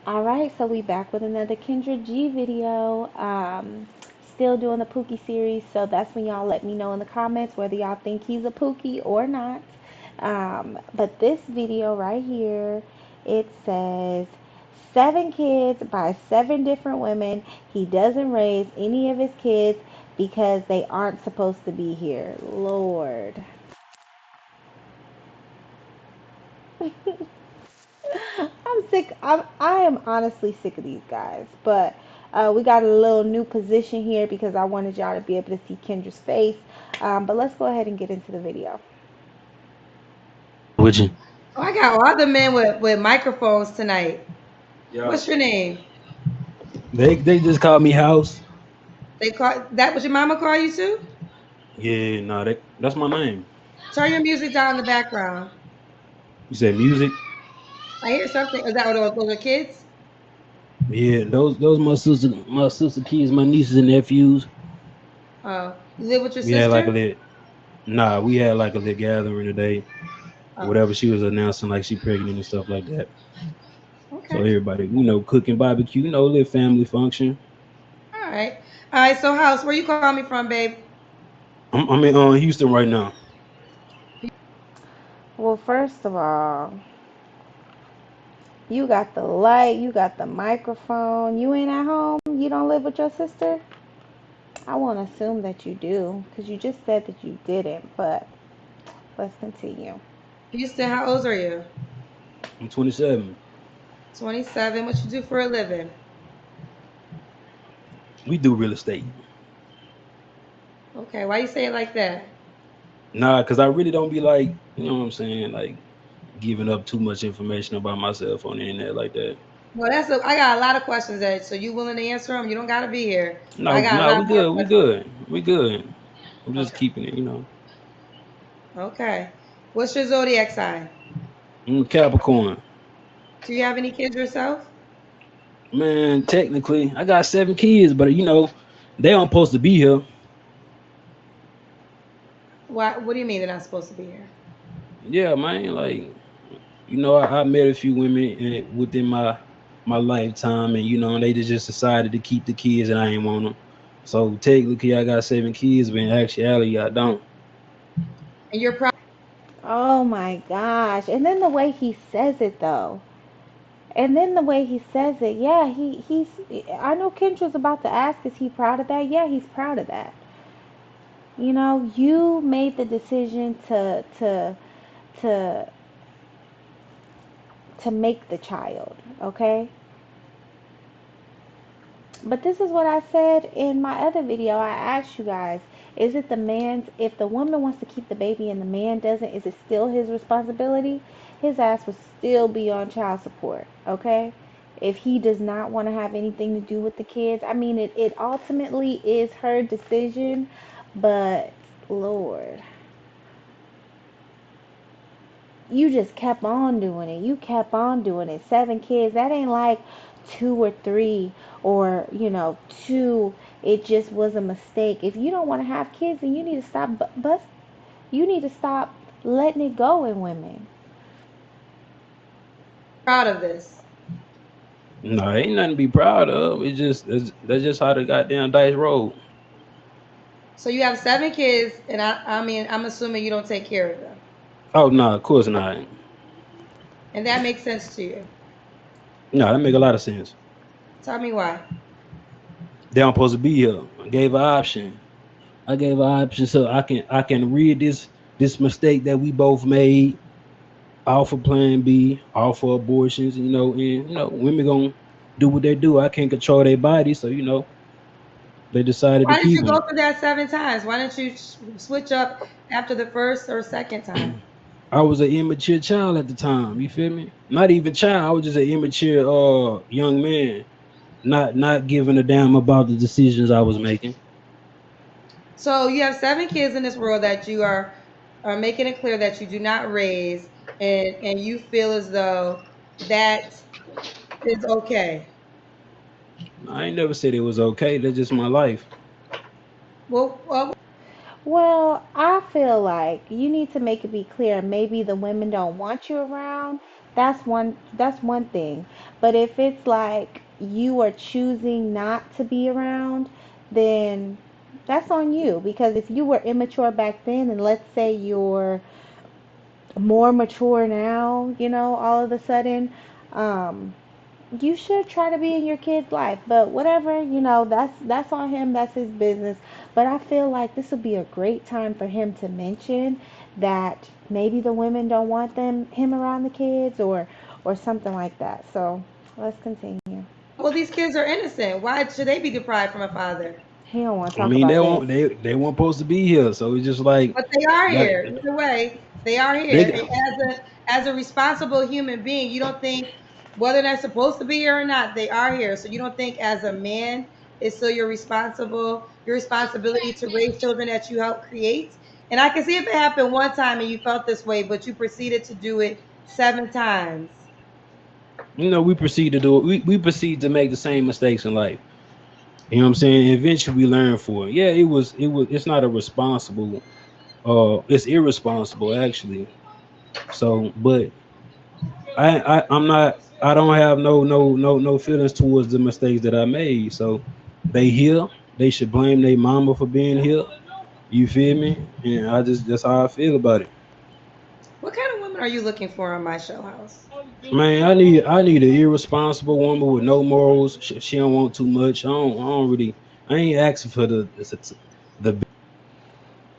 All right, so we back with another Kendra G video. Still doing the Pookie series, so that's when y'all let me know in the comments whether y'all think he's a Pookie or not. But this video right here, it says 7 kids by 7 different women. He doesn't raise any of his kids because they aren't supposed to be here. Lord. I'm sick. I am honestly sick of these guys. But we got a little new position here because I wanted y'all to be able to see Kendra's face. But let's go ahead and get into the video. Would you? Oh, I got all the men with microphones tonight. Yeah. What's your name? They just called me House. They call that what your mama call you too? Yeah, no, that's my name. Turn your music down in the background. You said music? I hear something. Is that what those are kids? Yeah, those my sister kids, my nieces and nephews. Oh, you live with your We had like a sister? lit we had like a lit gathering today. Oh, Whatever she was announcing, like she pregnant and stuff like that. So okay. everybody, cooking barbecue, lit family function. All right. All right. So, house, where you call me from, babe? I'm in Houston right now. Well, first of all, you got the light, you got the microphone. You ain't at home. You don't live with your sister. I won't assume that you do because you just said that you didn't. But let's continue. Houston, how old are you? I'm 27. 27. What you do for a living? We do real estate. Okay. Why you say it like that? Nah, cause I really don't be like, you know what I'm saying, like giving up too much information about myself on the internet like that. Well, I got a lot of questions there. So you willing to answer them? You don't got to be here, but I No, got a nah, lot we more good, we questions. good, we good. I'm just Okay. keeping it. Okay. What's your zodiac sign? Capricorn. Do you have any kids yourself? Man, technically, I got 7 kids, but they aren't supposed to be here. Why? What do you mean they're not supposed to be here? Yeah, man, like I met a few women within my lifetime, and they just decided to keep the kids, and I ain't want them. So technically, I got 7 kids, but in actuality, I don't. And you're proud. Oh my gosh. And then the way he says it though. And then the way he says it, yeah, he's I know Kendra's about to ask, is he proud of that? Yeah, he's proud of that. You made the decision to to make the child, okay? But this is what I said in my other video. I asked you guys, is it the man's, if the woman wants to keep the baby and the man doesn't, is it still his responsibility? His ass would still be on child support, okay? If he does not want to have anything to do with the kids. I mean, it ultimately is her decision, but Lord, you just kept on doing it. You kept on doing it. 7 kids, that ain't like 2 or 3 or, two. It just was a mistake. If you don't want to have kids, then you need to stop you need to stop letting it go in women. Proud of this. No, ain't nothing to be proud of. That's just how the goddamn dice roll. So you have 7 kids, and I mean, I'm assuming you don't take care of them, Oh no, of course not. and that makes sense to you. No, that make a lot of sense. Tell me why. They don't supposed to be here. I gave an option. I gave an option so I can read this mistake that we both made. All for Plan B, all for abortions. Women gonna do what they do. I can't control their body, so they decided to Why did keep you go them. through that 7 times? Why didn't you switch up after the first or second time? I was an immature child at the time. You feel me? Not even child. I was just an immature young man, not giving a damn about the decisions I was making. So you have 7 kids in this world that you are making it clear that you do not raise, and you feel as though that is okay. I ain't never said it was okay. That's just my life. Well, Well, I feel like you need to make it be clear. Maybe the women don't want you around. that's one thing. But if it's like you are choosing not to be around, then that's on you. Because if you were immature back then, and let's say you're more mature now, all of a sudden, um, you should try to be in your kid's life. But whatever, that's on him, that's his business. But I feel like this would be a great time for him to mention that maybe the women don't want him around the kids, or something like that. So let's continue. Well, these kids are innocent. Why should they be deprived from a father? He don't want to I talk mean, about this. they weren't supposed to be here, so it's just like But they are that. here. Either way, they are They here. got, And as a responsible human being, you don't think whether they're supposed to be here or not, they are here. So you don't think as a man it's still your responsibility to raise children that you help create. And I can see if it happened one time and you felt this way, but you proceeded to do it 7 times. we proceed to do it. We proceed to make the same mistakes in life. You know what I'm saying? Eventually, we learn for it. Yeah, it was. It's not a responsible. It's irresponsible actually. So, but I'm not. I don't have no feelings towards the mistakes that I made. So, they here. They should blame their mama for being here. You feel me? And that's how I feel about it. What kind of women are you looking for on my show house? Man, I need an irresponsible woman with no morals. She don't want too much. I don't really. I ain't asking for the.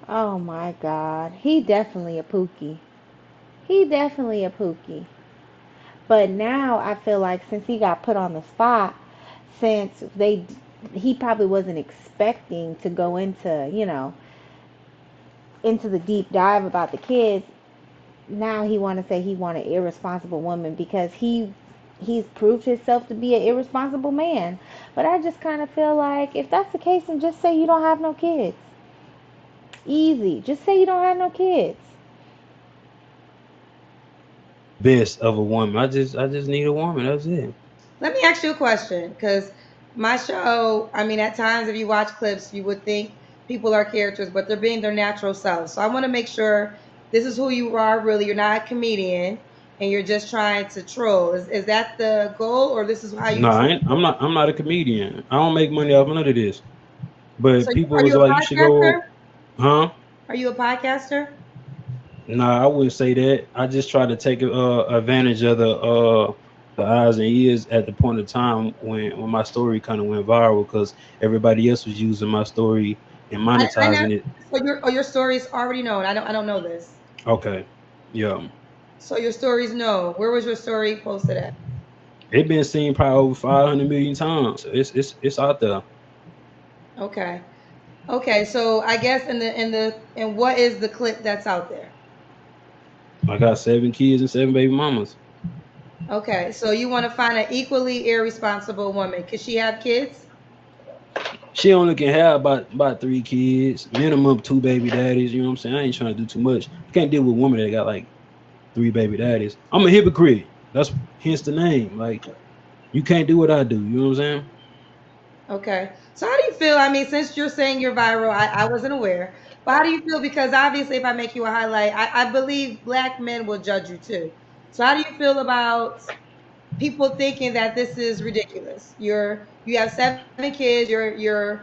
Oh my God, he definitely a Pookie. He definitely a Pookie. But now I feel like since he got put on the spot, since he probably wasn't expecting to go into the deep dive about the kids. Now he want to say he want an irresponsible woman because he's proved himself to be an irresponsible man. But I just kind of feel like if that's the case, then just say you don't have no kids. Easy. Just say you don't have no kids. Best of a woman. I just need a woman. That's it. Let me ask you a question because my show, I mean, at times if you watch clips, you would think people are characters, but they're being their natural selves. So I want to make sure this is who you are really. You're not a comedian and you're just trying to troll. Is that the goal or this is how you No, truly I'm not. I'm not a comedian. I don't make money off none of this. So But people are you was a like, you should podcaster? go, huh? Are you a podcaster? Nah, I wouldn't say that. I just try to take advantage of the eyes and ears at the point of time when my story kind of went viral because everybody else was using my story and I know. monetizing it. So your story is already known. I don't know this. Okay, yeah, So your story's known. Where was your story posted at? it been seen probably over 500 million times. It's out there. Okay. Okay, so I guess in what is the clip that's out there? I got 7 kids and 7 baby mamas. Okay, so you want to find an equally irresponsible woman. Could she have kids? She only can have about 3 kids, minimum 2 baby daddies. You know what I'm saying? I ain't trying to do too much. I can't deal with women that got like 3 baby daddies. I'm a hypocrite. That's hence the name. Like you can't do what I do. You know what I'm saying? Okay. So how do you feel? I mean, since you're saying you're viral, I wasn't aware. But how do you feel? Because obviously, if I make you a highlight, I believe black men will judge you too. So how do you feel about people thinking that this is ridiculous? You have 7 kids. You're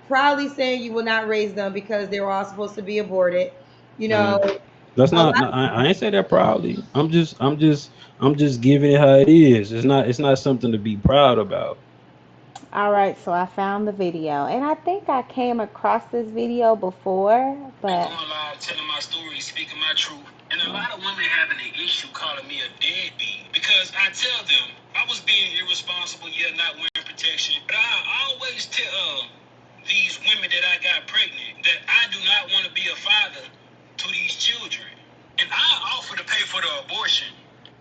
proudly saying you will not raise them because they were all supposed to be aborted. You know, Man, that's a lot. not. I ain't say that proudly. I'm just giving it how it is. It's not something to be proud about. All right, so I found the video, and I think I came across this video before, Been but going live, telling my story, speaking my truth, and a lot of women having an issue calling me a deadbeat because I tell them I was being irresponsible, yeah, not wearing protection. But I always tell these women that I got pregnant that I do not want to be a father to these children, and I offer to pay for the abortion.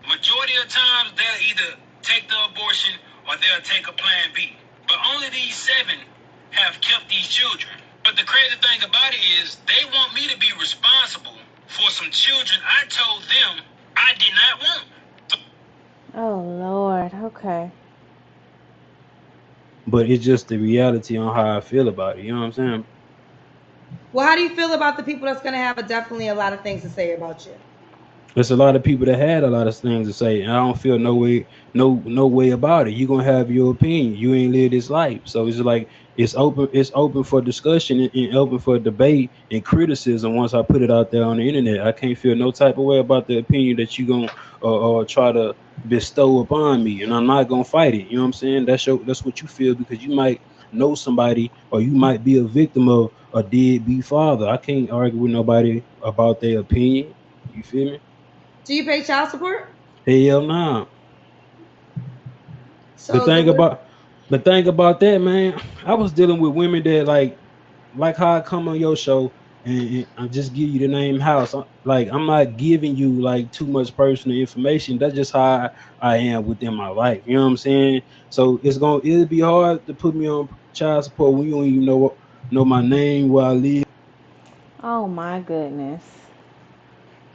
Majority of times they'll either take the abortion or they'll take a plan B. But only these 7 have kept these children. But the crazy thing about it is they want me to be responsible for some children I told them I did not want. oh Lord, okay. But it's just the reality on how I feel about it. You know what I'm saying? Well, how do you feel about the people that's going to have definitely a lot of things to say about you? There's a lot of people that had a lot of things to say, and I don't feel no way about it. You're gonna have your opinion. You ain't live this life. So it's like it's open for discussion and open for debate and criticism once I put it out there on the internet. I can't feel no type of way about the opinion that you gonna try to bestow upon me, and I'm not gonna fight it. You know what I'm saying? That's what you feel because you might know somebody or you might be a victim of a deadbeat father. I can't argue with nobody about their opinion. You feel me? Do you pay child support? Hell nah. The So the thing what? about the thing about that, man, I was dealing with women that like how I come on your show and I just give you the name house. Like I'm not giving you like too much personal information. That's just how I am within my life. You know what I'm saying? So it'll be hard to put me on child support when you don't even know my name, where I live. Oh my goodness.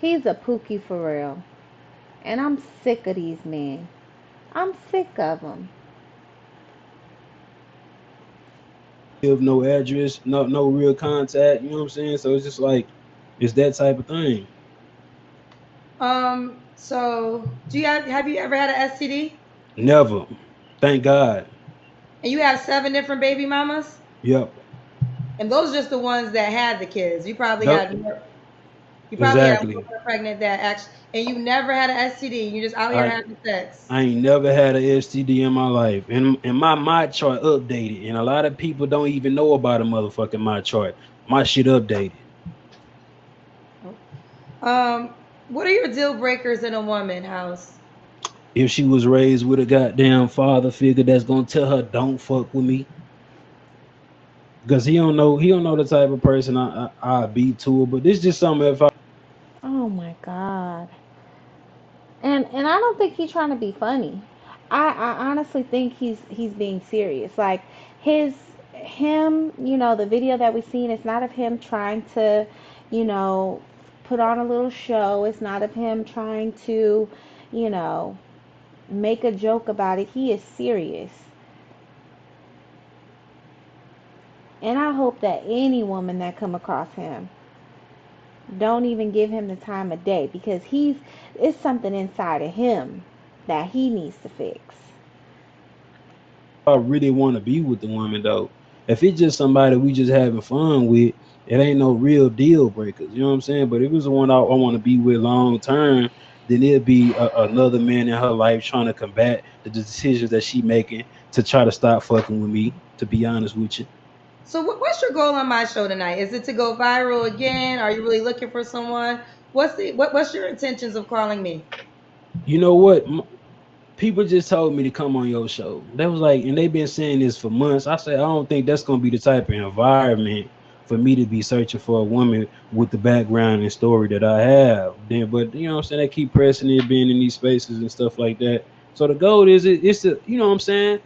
He's a Pookie for real. And I'm sick of these men. I'm sick of them. No address, no real contact. You know what I'm saying? So it's just like it's that type of thing. So do you have you ever had an STD? Never. Thank God. And you have seven different baby mamas? Yep. And those are just the ones that had the kids. Nope. You probably had Exactly. more pregnant that actually, and you never had an STD. You just out here I having sex. I ain't never had a STD in my life, and my chart updated, and a lot of people don't even know about a motherfucking my chart. My shit updated. What are your deal breakers in a woman, House? If she was raised with a goddamn father figure that's gonna tell her don't fuck with me, because he don't know the type of person I be to her. But this just something if I Oh my God. And I don't think he's trying to be funny. I honestly think he's being serious. Like his him, the video that we seen, it's not of him trying to, you know, put on a little show. It's not of him trying to, you know, make a joke about it. He is serious. And I hope that any woman that come across him don't even give him the time of day because it's something inside of him that he needs to fix. really want to be with the woman though. If it's just somebody we just having fun with, it ain't no real deal breakers. You know what I'm saying? But if it's the one I want to be with long term, then it'll be another man in her life trying to combat the decisions that she making to try to stop fucking with me. To be honest with you, So what's your goal on my show tonight? Is it to go viral again? Are you really looking for someone? What's your intentions of calling me? you know what? People just told me to come on your show. That was like, and they've been saying this for months. I said, I don't think that's gonna be the type of environment for me to be searching for a woman with the background and story that I have. Then, but you know what I'm saying? They keep pressing it, being in these spaces and stuff like that. So the goal is it's the you know what I'm saying?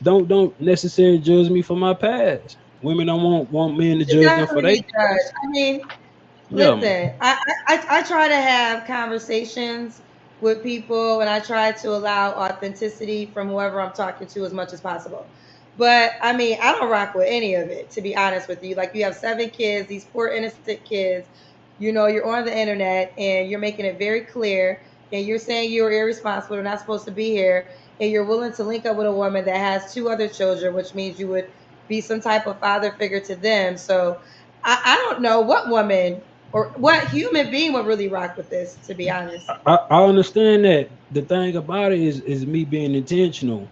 Don't necessarily judge me for my past. Women don't want men You to should judge them for definitely their be judged. past. I mean, Yeah. listen, I try to have conversations with people and I try to allow authenticity from whoever I'm talking to as much as possible. But I mean, I don't rock with any of it, to be honest with you. Like, you have seven kids, these poor innocent kids. You're on the internet and you're making it very clear, and you're saying you're irresponsible, you're not supposed to be here, and you're willing to link up with a woman that has two other children, which means you would be some type of father figure to them. So I don't know what woman or what human being would really rock with this, to be honest. I understand that. The thing about it is me being intentional.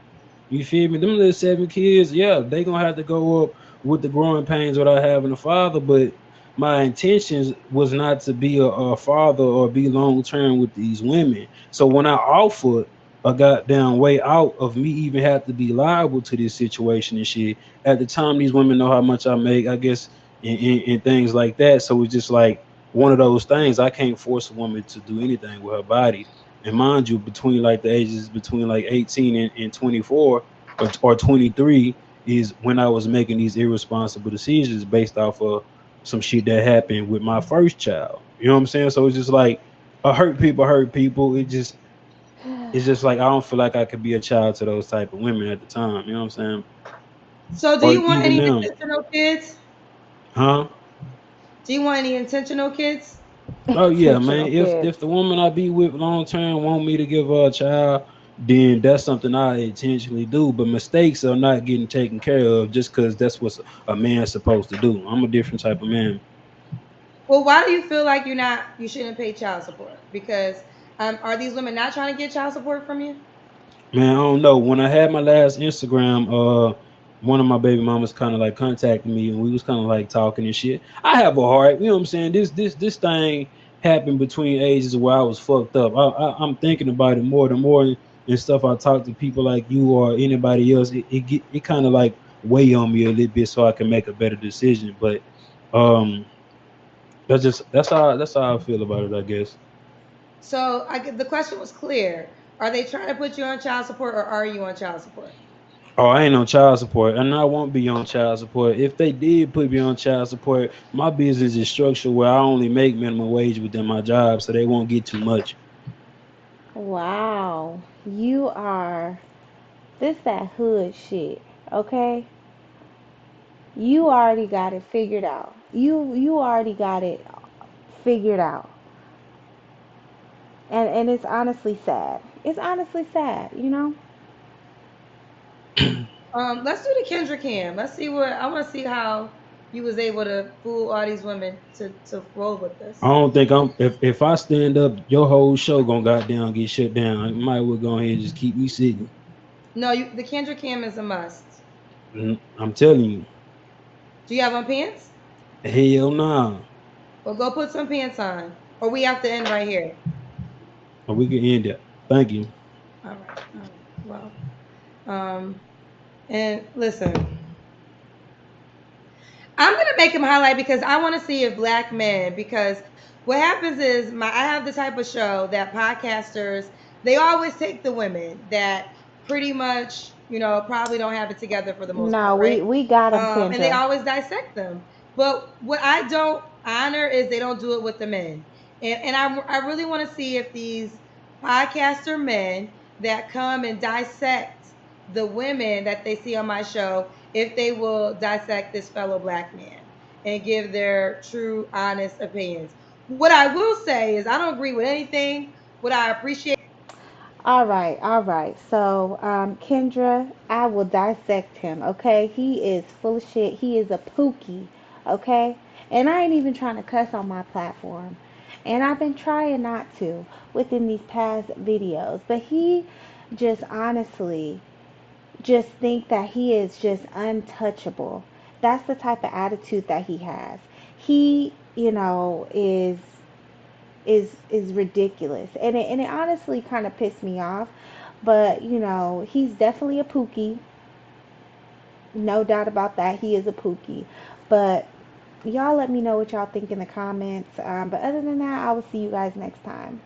You feel me? Them little seven kids, yeah, they gonna have to go up with the growing pains without having a father. But my intentions was not to be a father or be long term with these women. So when I offered a goddamn way out of me even have to be liable to this situation and shit, at the time these women know how much I make, I guess, and things like that. So it's just like one of those things. I can't force a woman to do anything with her body. And mind you, between like the ages between like 18 and 24 or 23 is when I was making these irresponsible decisions based off of some shit that happened with my first child. You know what I'm saying? So it's just like hurt people hurt people. It's just like I don't feel like I could be a child to those type of women at the time. You know what I'm saying? So, do Or you want even any them, intentional kids? huh? Do you want any intentional kids? Oh yeah, Attention man. on If kids. the woman I be with long term want me to give her a child, then that's something I intentionally do. But mistakes are not getting taken care of just because that's what a man's supposed to do. I'm a different type of man. Well, why do you feel like you shouldn't pay child support? Because are these women not trying to get child support from you? Man, I don't know. When I had my last Instagram, one of my baby mamas kind of like contacted me, and we was kind of like talking and shit. I have a heart, you know what I'm saying. This thing happened between ages where I was fucked up. I'm thinking about it more. The more and stuff I talk to people like you or anybody else, it kind of like weigh on me a little bit so I can make a better decision. But um, that's how I feel about it, I guess. So the question was clear. Are they trying to put you on child support or are you on child support? Oh, I ain't on child support, and I won't be on child support. If they did put me on child support, my business is structured where I only make minimum wage within my job, so they won't get too much. Wow. You are this that hood shit, okay? You already got it figured out. You already got it figured out. And it's honestly sad. It's honestly sad, you know? Let's do the Kendra Cam. Let's see what I want to see how you was able to fool all these women to roll with I this. don't think I'm. If I stand up, your whole show gonna goddamn get shut down. I might well go ahead and just keep me sitting. No, the Kendra Cam is a must. I'm telling you, Do you have on pants? hell nah. Well, go put some pants on, or we have to end right here. Or we can end it. Thank you. All right. All right. Well, um, and listen. I'm gonna make him highlight because I want to see if black men. Because what happens is I have the type of show that podcasters they always take the women that pretty much probably don't have it together for the most No, part, we right? we got him, And they Kendra. always dissect them. But what I don't honor is they don't do it with the men. And I really want to see if these podcaster men that come and dissect the women that they see on my show if they will dissect this fellow black man and give their true, honest opinions. What I will say is, I don't agree with anything. What I appreciate. All right, all right. So, Kendra, I will dissect him, okay? He is full of shit. He is a pookie, okay? And I ain't even trying to cuss on my platform. And I've been trying not to within these past videos. But he just honestly just think that he is just untouchable. That's the type of attitude that he has. He, is ridiculous. And it honestly kind of pissed me off. But, he's definitely a pookie. No doubt about that. He is a pookie. But y'all let me know what y'all think in the comments. But other than that, I will see you guys next time.